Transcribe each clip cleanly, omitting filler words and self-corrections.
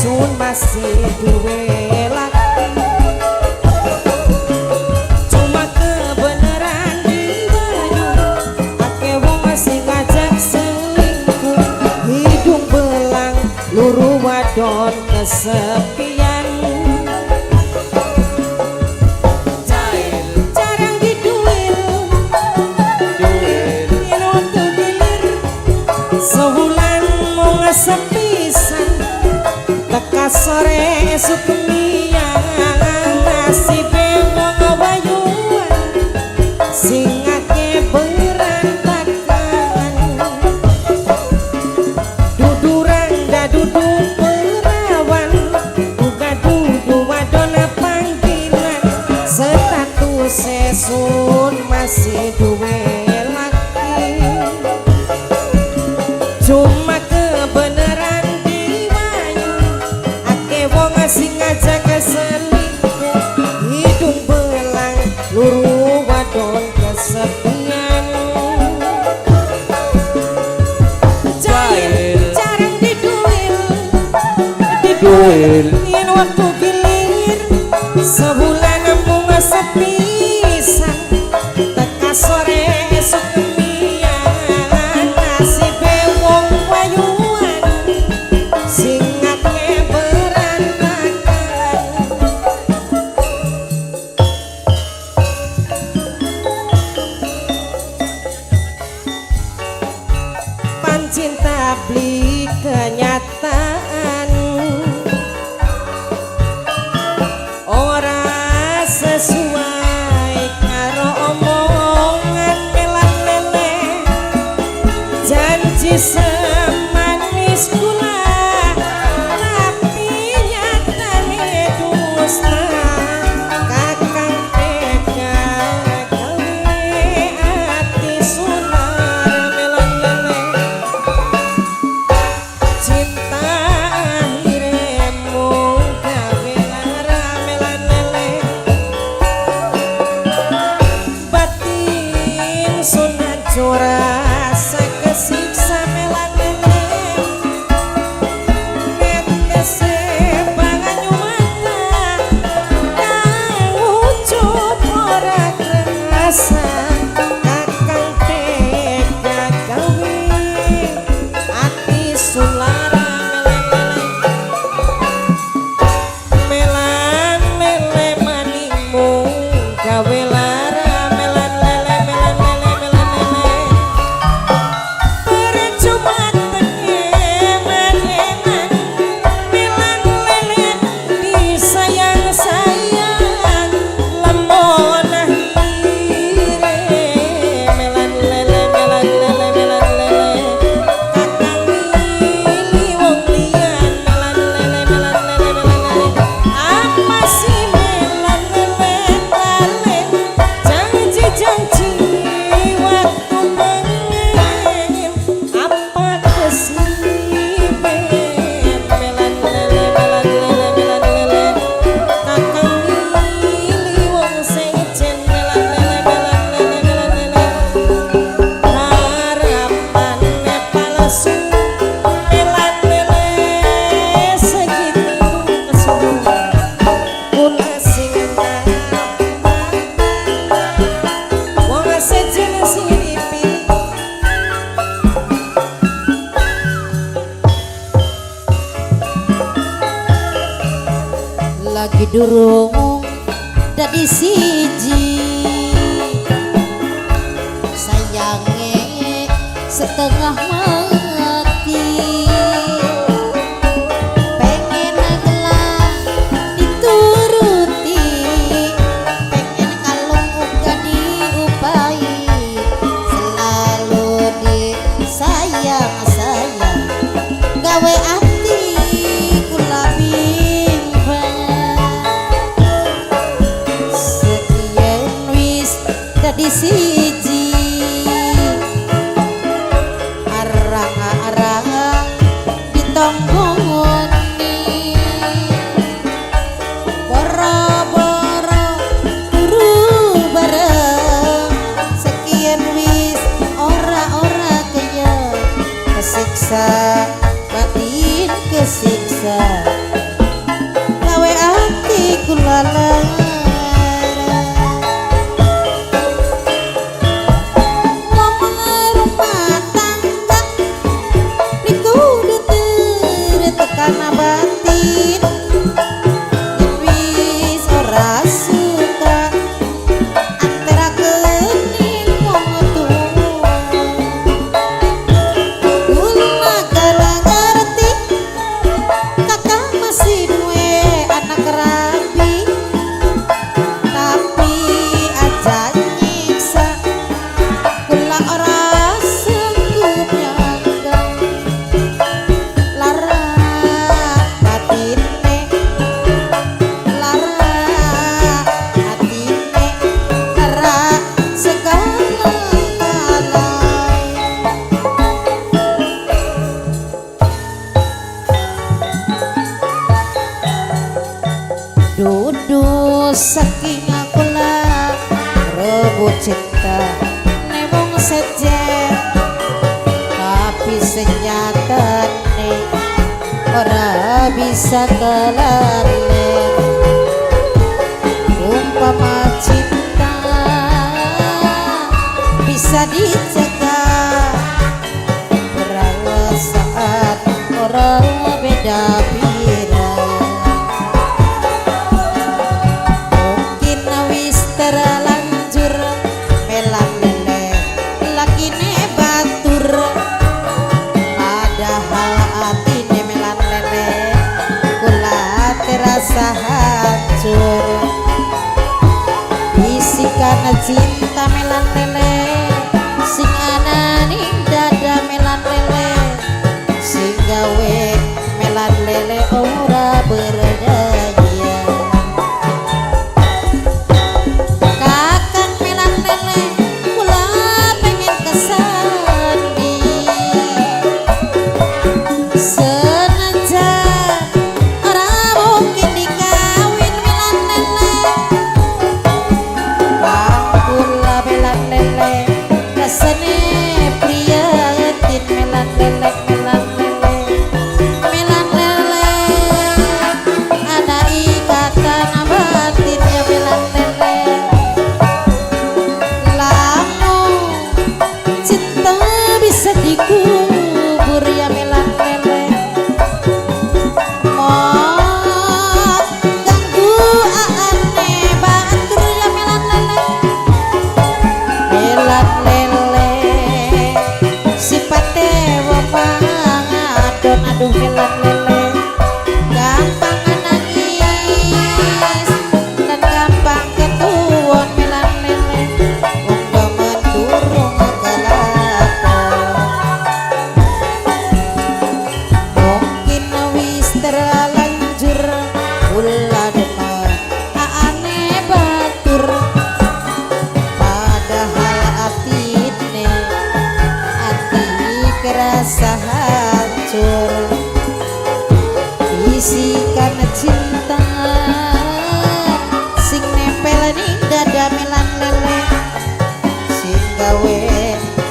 sun masih duwe laki. Cuma kebenaran di Bayu ake wong masih ngajak selingkuh. Hidung belang luru wadon kesepian. Jarang diduil yen waktu gilir. Sebulan mau ngesepisan teka sore esuk kemiang. Nasibe wong bayuan sing ake berantakan. Dudurang da dudu perawan uga dudu wadon panggilan. Status sesun masih duwe laki. Cuma kebenaran di Bayu ake wong sing ngajak selingkuh. Hidung belang luru wadon kesepian. Jarang diduil yen waktu gilir. Sebulan mung sepisan teka sore esuk kemiang. Nasibe wong wayuan sing ake berantakan. Pancinta beli kenyataan ora sesuai karo omongan melan lele. Janji semanis gula tapi nyatane dusta. Kakang tega gawe ati sunar melan lele. Cinta akhiremu gawe lara melan lele. Batin sunat rasa kesiksa melan lele. Netese banganyu mata kang ucup ora kerasa. Kakang tega gawe ati sulara melan lele. Manimu gawe lara melan lele. Percuma tengeman-eman melan lele. Disayang-sayang lemon akhire melan lele. Kakang milih wong liyan melan lele. Apa sih melan lele balik janji-janji waktu pengen. Apa kesiben melan lele. Kakang milih wong sejen melan lele. Harapannya palsu melan lele. Segitu kesuburan kuna sing wong sejen sing dipilih. Lagi durung dadi siji sayange setengah mati. Pengen gelang dituruti, pengen kalung uga diupahi. Selalu disayang-sayang gawe ati kula bimbang. Sekian wis dadi siji arang-arang ditonggoni. Boro-boro turu bareng. Sekian wis ora-ora kaya kesiksa batin kesiksa. kula lara wong rumah tangga niku deter tekan batin yen wis ora suka anterakeun ning wong tuwa kula kala ngerti kakak masih duwe anak rapi tapi aja nyiksa kula ora sanggup nyangga lara batine lara hatine lara segala kalai dudu saking kula rebut cinta nemong sejen tapi senyatane ora bisa kelalen umpama cinta bisa dicegah perasaan orang beda beda mungkin wis terlanjur melan lele lakine batur padahal atine melan lele kula terasa hancur bisikan cinta melan lele sing ana ning dada melan lele sing gawe melan lele ora berdaya kakang melan lele kula pengen kesandi senajan ora mungkin dikawin melan lele kula melan lele rasane prihatin melan lele melan lele melan lele ada ikatan batin ya melan lele lamun cinta bisa dikubur ya melan lele mau ganggu aane batur ya melan lele melan lele sipate wepangadon aduh melan lele gampang nangis dan gampang ketuwon melan lele wong demen durung kelakon mungkin wis terlanjur kula demen aane batur padahal atine ati kerasa hancur bisikan cinta sing nempel ning dada melan lele sing gawe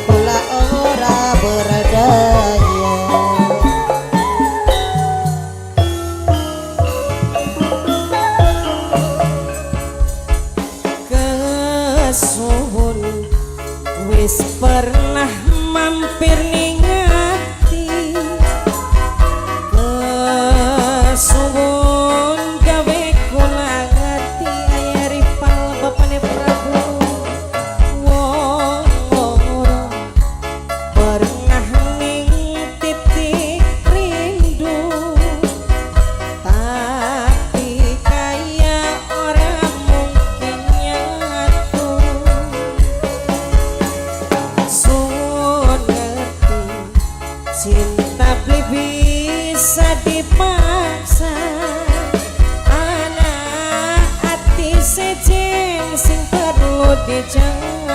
kula ora berdaya kesuwun wis pernah mampir ning ati kesuwun gawe kula ngerti aya rival bapane Prabu wong ora pernah ning titik rindu tapi kaya ora mungkin nyatu sun ngerti cinta beli bisa dipaksa anak hati sejen sing perlu dijaga